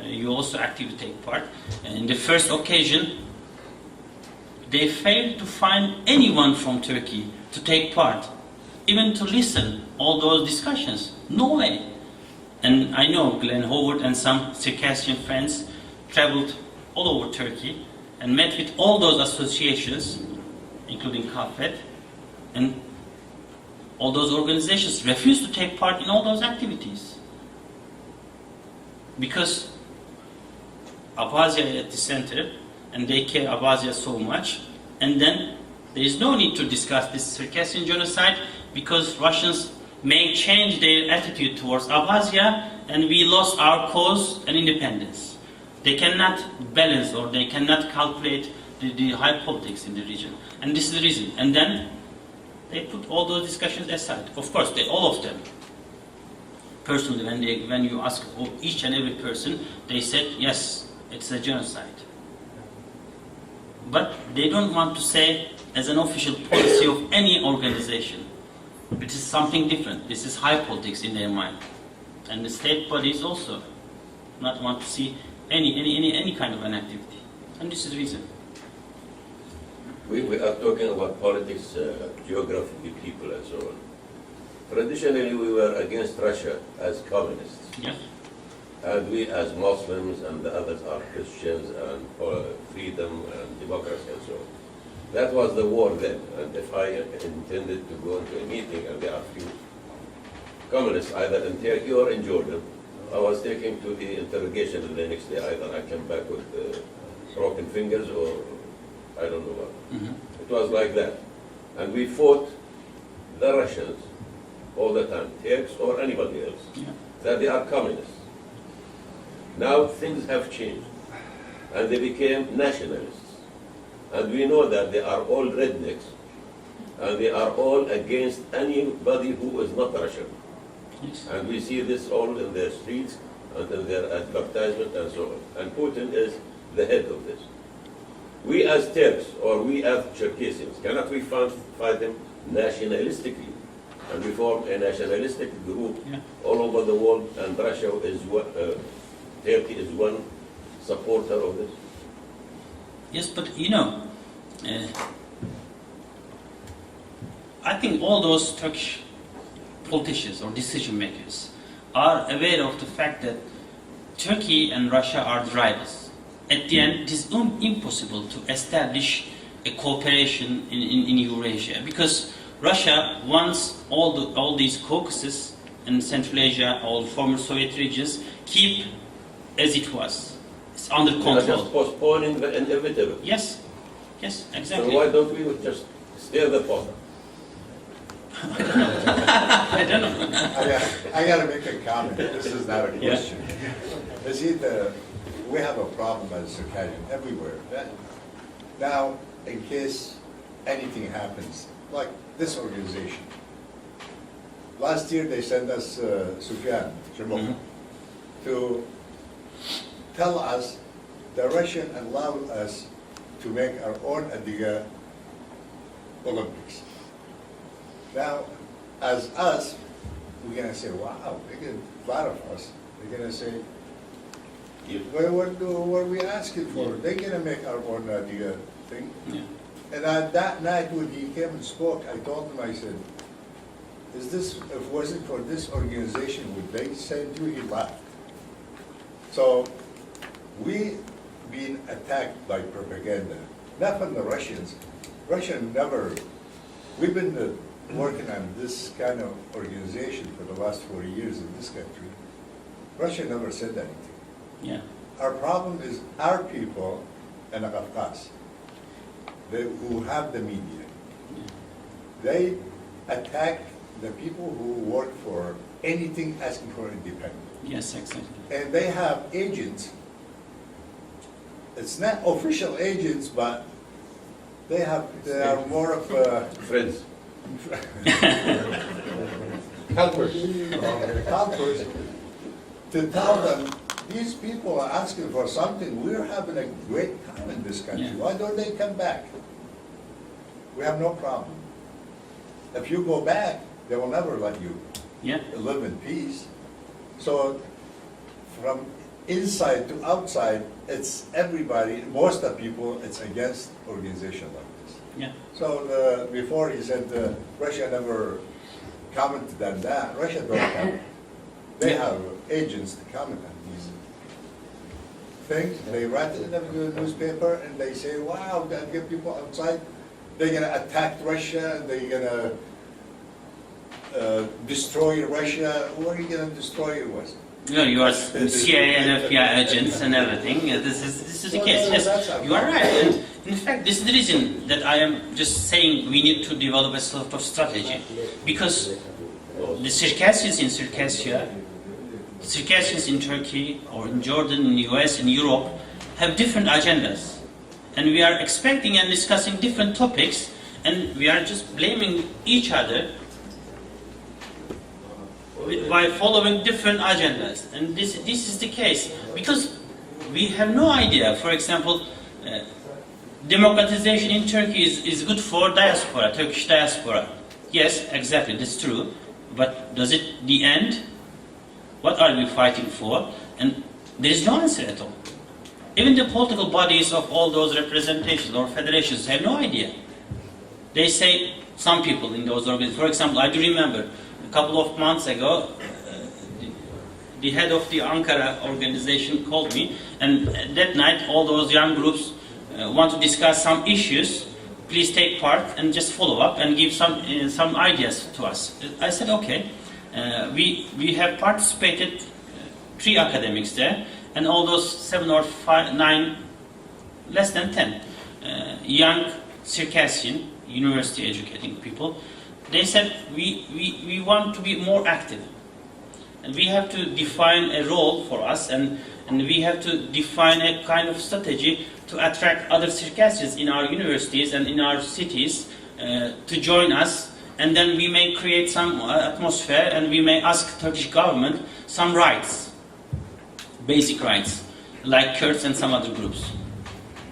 You also actively take part. In the first occasion, they failed to find anyone from Turkey to take part, even to listen all those discussions. No way. And I know Glenn Howard and some Circassian friends traveled all over Turkey and met with all those associations, including CAFED, and all those organizations refused to take part in all those activities. Because Abkhazia is at the center, and they care Abkhazia so much, and then there is no need to discuss this Circassian genocide because Russians may change their attitude towards Abkhazia and we lost our cause and independence. They cannot balance or they cannot calculate the high politics in the region. And this is the reason. And then they put all those discussions aside. Of course, all of them. Personally, when you ask each and every person, they said, yes, it's a genocide. But they don't want to say as an official policy of any organization. It is something different. This is high politics in their mind. And the state bodies also not want to see any kind of an activity. And this is the reason. We are talking about politics, geography, people, and so on. Traditionally, we were against Russia as communists. Yeah. And we as Muslims and the others are Christians and freedom and democracy and so on. That was the war then. And if I intended to go into a meeting and there are few communists either in Turkey or in Jordan, I was taken to the interrogation and the next day either I came back with broken fingers or I don't know what. Mm-hmm. It was like that. And we fought the Russians all the time, Turks or anybody else, that they are communists. Now things have changed and they became nationalists. And we know that they are all rednecks and they are all against anybody who is not Russian. Yes. And we see this all in their streets and in their advertisement and so on. And Putin is the head of this. We as Turks or we as Circassians, cannot we fight them nationalistically? And we form a nationalistic group all over the world, and Russia is Turkey is one supporter of this. Yes, but you know, I think all those Turkish politicians or decision makers are aware of the fact that Turkey and Russia are the rivals. At the end, it is impossible to establish a cooperation in Eurasia because Russia wants all these Caucasus and Central Asia, all former Soviet regions, keep as it was. It's under control. We are just postponing the inevitable. Yes, yes, exactly. So why don't we just stir the pot? I don't know. I got to make a comment. This is not a question. You see, we have a problem as Circassian everywhere. Now, in case anything happens, like this organization, last year they sent us Sufyan to tell us the Russian allowed us to make our own Adiga Olympics. Now, as us, we're going to say, wow, a lot of us, they're going to say, what are we asking for? They're going to make our own Adiga thing. Yeah. And that night when he came and spoke, I told him, I said, if it wasn't for this organization, would they send you? He laughed. So, we been attacked by propaganda, not from the Russians. Russian never, we've been working on this kind of organization for the last 40 years in this country. Russia never said anything. Yeah. Our problem is our people in the Caucasus, who have the media. They attack the people who work for anything asking for independence. Yes, exactly. And they have agents. It's not official agents, but they are more of friends. Helpers to tell them these people are asking for something. We're having a great time in this country. Yeah. Why don't they come back? We have no problem. If you go back, they will never let you Yeah. live in peace. So from inside to outside, it's everybody, most of people, it's against organization like this. Yeah. So before he said Russia never commented on that. Russia don't comment. They have agents to comment on these things. They write it in the newspaper and they say, wow, they get people outside. They're gonna attack Russia. They're gonna destroy Russia. What are you gonna destroy it with? No, you are CIA and FBI agents and everything. This is the case. Yes, you are right. And in fact, this is the reason that I am just saying we need to develop a sort of strategy, because the Circassians in Circassia, Circassians in Turkey or in Jordan, in the US, in Europe, have different agendas, and we are expecting and discussing different topics, and we are just blaming each other by following different agendas. And this is the case because we have no idea. For example, democratization in Turkey is good for diaspora, Turkish diaspora. Yes, exactly, that's true. But does it the end? What are we fighting for? And there is no answer at all. Even the political bodies of all those representations or federations have no idea. They say, some people in those organizations, for example, I do remember a couple of months ago, the head of the Ankara organization called me, and that night all those young groups want to discuss some issues. Please take part and just follow up and give some ideas to us. I said, okay. We have participated 3 academics there, and all those 7 or 9, less than 10 young Circassian university educating people. They said we want to be more active, and we have to define a role for us, and we have to define a kind of strategy to attract other Circassians in our universities and in our cities to join us, and then we may create some atmosphere, and we may ask Turkish government some rights, basic rights, like Kurds and some other groups.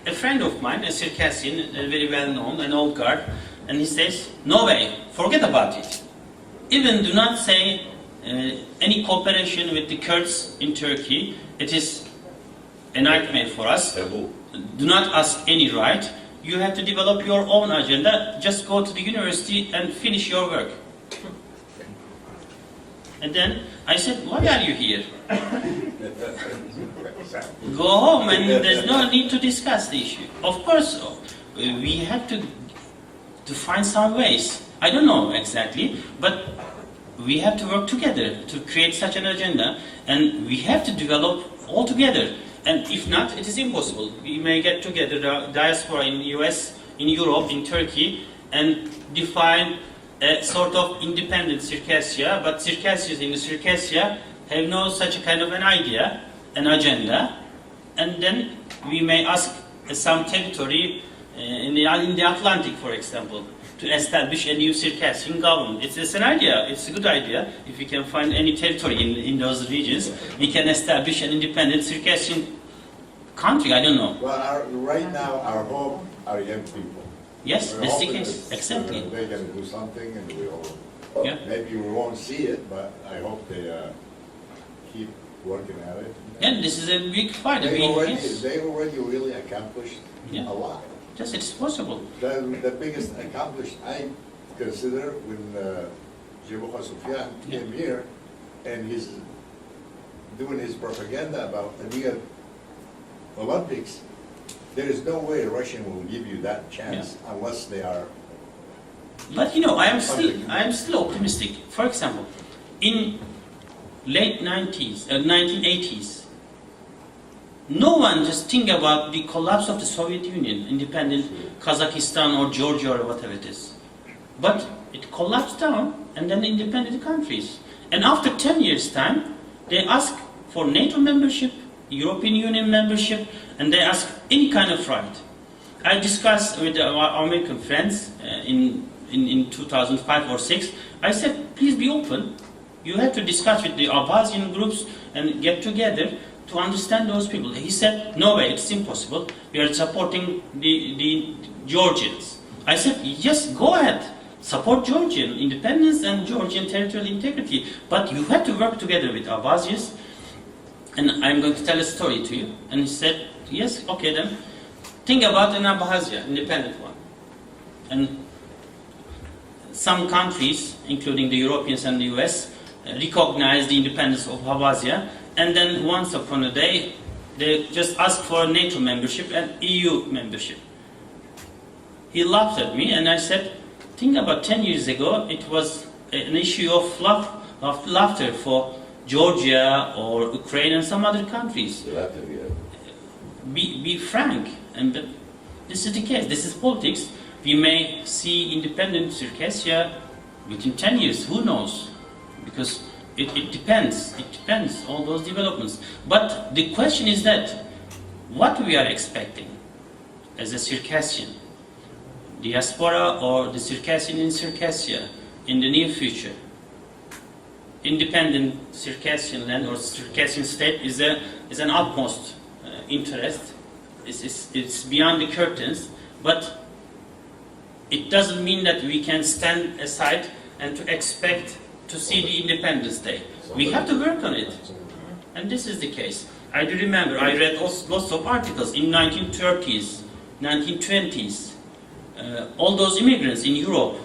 A friend of mine, a Circassian, very well known, an old guard, and he says, no way, forget about it. Even do not say any cooperation with the Kurds in Turkey. It is a nightmare for us. Taboo. Do not ask any right. You have to develop your own agenda. Just go to the university and finish your work. And then I said, why are you here? Go home, and there's no need to discuss the issue. Of course, we have to find some ways. I don't know exactly, but we have to work together to create such an agenda, and we have to develop all together. And if not, it is impossible. We may get together, the diaspora in the US, in Europe, in Turkey, and define a sort of independent Circassia, but Circassians in the Circassia have no such a kind of an idea, an agenda, and then we may ask some territory in the Atlantic, for example, to establish a new Circassian government. It's an idea, it's a good idea. If we can find any territory in those regions, we can establish an independent Circassian country, I don't know. Well, right now, our hope are young people. Yes, We're that's the hoping case, that, exactly. They're going to do something, and we'll, Yeah. maybe we won't see it, but I hope they keep working at it. And this is a big fight. They Yes. already really accomplished Yeah. a lot. Yes, it's possible. The biggest accomplishment I consider when Jibuha Sufyan came here and he's doing his propaganda about the Rio Olympics. There is no way a Russian will give you that chance unless they are. But you know, I am still optimistic. For example, in late 1980s, no one just think about the collapse of the Soviet Union, independent Kazakhstan or Georgia or whatever it is. But it collapsed down, and then independent countries. And after 10 years' time, they ask for NATO membership, European Union membership, and they ask any kind of right. I discussed with our American friends in 2005 or 6. I said, please be open. You have to discuss with the Abhazian groups and get together to understand those people. He said, no way, it's impossible. We are supporting the Georgians. I said, yes, go ahead. support Georgian independence and Georgian territorial integrity. But you have to work together with Abkhazians. And I'm going to tell a story to you. And he said, yes, okay then. Think about an Abkhazia, independent one. And some countries, including the Europeans and the US, recognize the independence of Abkhazia. And then once upon a day, they just ask for NATO membership and EU membership. He laughed at me and I said, think about 10 years ago, it was an issue of laughter for Georgia or Ukraine and some other countries. Latvia. Be frank, and this is the case. This is politics. We may see independent Circassia within 10 years. Who knows? Because it depends. It depends all those developments. But the question is that what we are expecting as a Circassian diaspora or the Circassian in Circassia in the near future. Independent Circassian land or Circassian state is an utmost interest. It's beyond the curtains, but it doesn't mean that we can stand aside and to expect to see the Independence Day. We have to work on it, and this is the case. I do remember I read lots of articles in 1930s, 1920s. All those immigrants in Europe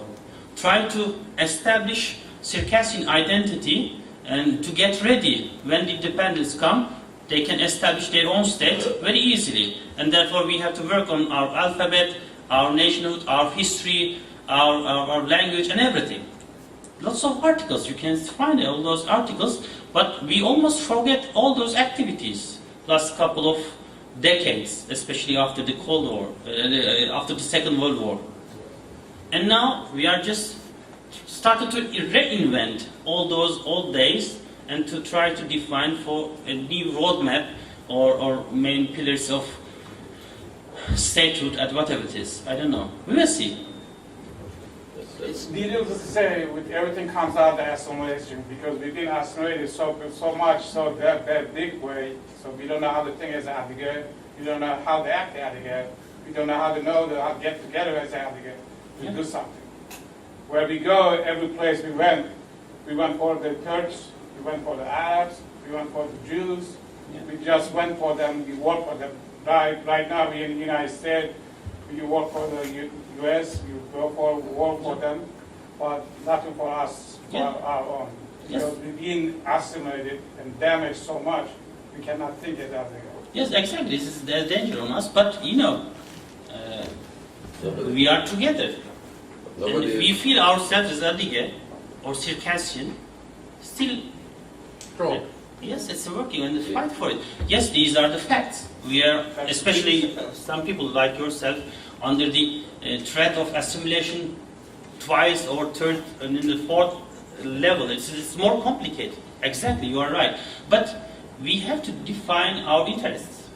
try to establish Circassian identity and to get ready when the independence comes. They can establish their own state very easily, and therefore we have to work on our alphabet, our nationhood, our history, our language, and everything. Lots of articles, you can find all those articles, but we almost forget all those activities last couple of decades, especially after the Cold War, after the Second World War. And now we are just started to reinvent all those old days and to try to define for a new roadmap or main pillars of statehood at whatever it is. I don't know. We will see. It's needless to say, with everything comes out of the assimilation, because we've been assimilated so much, so that big way, so we don't know how to think as Adige, we don't know how to act Adige, we don't know how to get together as Adige to do something. Where we go, every place we went for the Turks, we went for the Arabs, we went for the Jews, we just went for them, we worked for them. Right now we're in the United States, you work for the US, you go for work for them, but nothing for us, for our own. Because we've been assimilated and damaged so much, we cannot think it as they go. Yes, exactly. This is the danger on us, but you know, we are together. And if we feel ourselves as Adige or Circassian, still, yes, it's working and fight for it. Yes, these are the facts. We are, especially some people like yourself, under the threat of assimilation twice or third and in the fourth level. It's more complicated. Exactly, you are right. But we have to define our interests.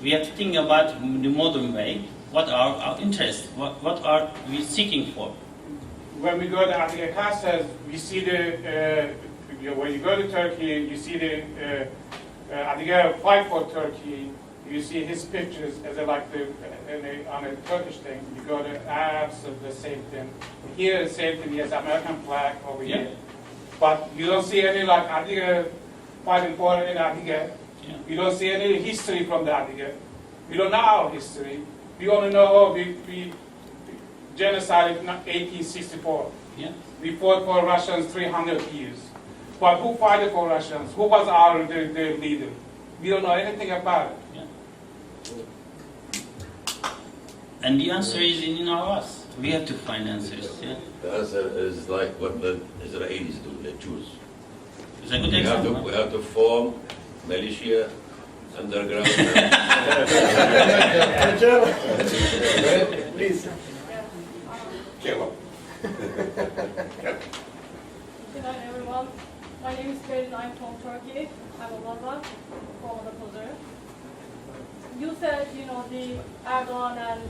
We have to think about the modern way. What are our interests? What are we seeking for? When we go to Adige Caucasus, we see when you go to Turkey, you see the Adige fight for Turkey. You see his pictures as on a Turkish thing. You go to Arabs, the same thing. Here, the same thing. He has American flag over here. But you don't see any like Adige fighting for it in Adige. You don't see any history from the Adige. We don't know our history. We only know we genocide in 1864. We fought for Russians 300 years. But who fought for Russians? Who was the leader? We don't know anything about it. And the answer is in us. We have to find answers. The answer is like what the Israelis do, they choose. It's a good example. We have to form militia, underground. Please. Kill him. Good night, everyone. My name is Berin. I'm from Turkey. I'm a Lava, former opposer. You said, the Erdogan and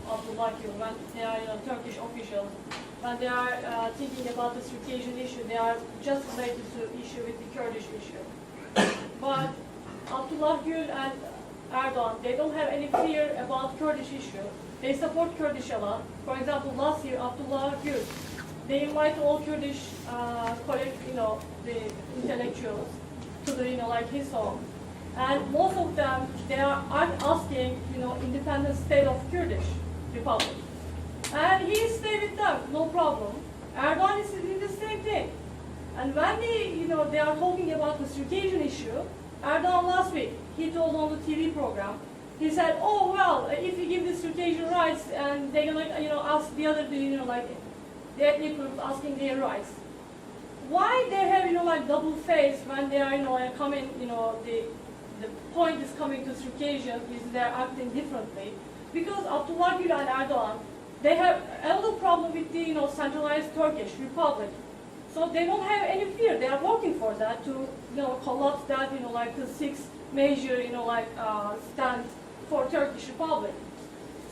Abdullah Gül, when they are, Turkish officials, when they are thinking about the Circassian issue, they are just related to issue with the Kurdish issue. But Abdullah Gül and Erdogan, they don't have any fear about Kurdish issue. They support Kurdish a lot. For example, last year, Abdullah Gül, they invite all Kurdish, the intellectuals to the, like his home. And most of them, they are asking, independent state of Kurdish Republic. And he stay with them, no problem. Erdogan is doing the same thing. And when they are talking about the Circassian issue, Erdogan last week, he told on the TV program, he said, oh, well, if you give the Circassian rights, and they're gonna, ask the other, the ethnic groups asking their rights. Why they have, double face when they are, coming, the point is coming to Circassian is they're acting differently. Because Abdullah Gül and Erdogan, they have a little problem with the, centralized Turkish Republic. So they don't have any fear. They are working for that to, collapse that, the six major, stand for Turkish Republic.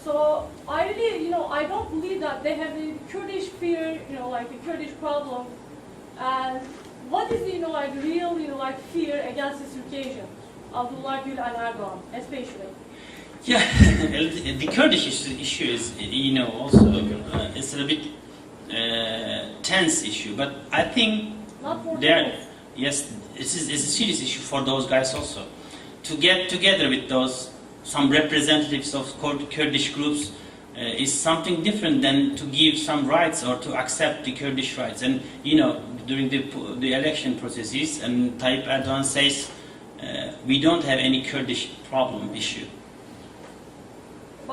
So I really, I don't believe that they have the Kurdish fear, the Kurdish problem. And what is the, real, fear against the Circassian, Abdullah Gül and Erdogan, especially? Yeah, the Kurdish issue is, also it's a bit tense issue, but I think yes, it's a serious issue for those guys also. To get together with some representatives of Kurdish groups is something different than to give some rights or to accept the Kurdish rights. And during the election processes, and Tayyip Erdogan says we don't have any Kurdish problem issue.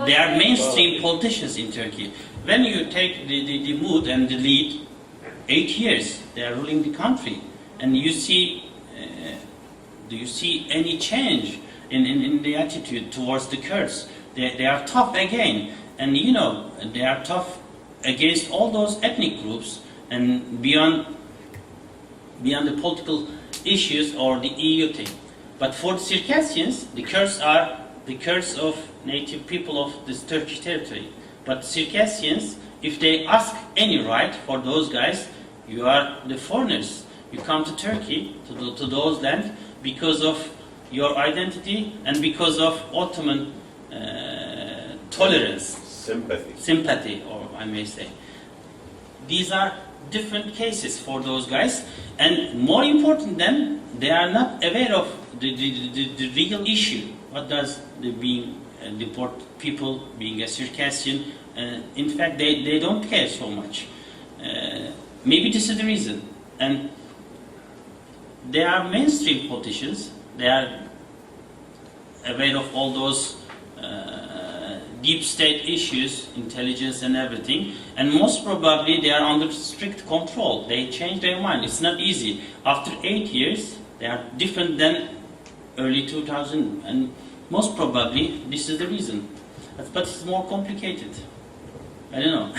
They are mainstream politicians in Turkey. When you take the mood and the lead, 8 years they are ruling the country, and you see, do you see any change in the attitude towards the Kurds? They are tough again, and they are tough against all those ethnic groups and beyond the political issues or the EU thing. But for the Circassians, the Kurds are the Kurds of native people of this Turkish territory. But Circassians, if they ask any right for those guys, you are the foreigners. You come to Turkey, to those lands, because of your identity and because of Ottoman tolerance. Sympathy, or I may say. These are different cases for those guys, and more important than, they are not aware of the real issue. What does the being deport people, being a Circassian, in fact they don't care so much. Maybe this is the reason. And they are mainstream politicians, they are aware of all those deep state issues, intelligence and everything, and most probably they are under strict control. They change their mind. It's not easy. After 8 years, they are different than early 2000, and most probably this is the reason. But it's more complicated. I don't know.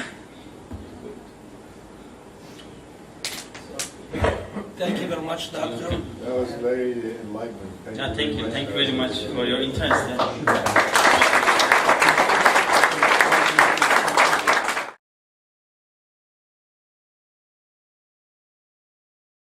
Thank you very much, Doctor. That was very enlightening. Thank you very much for your interest.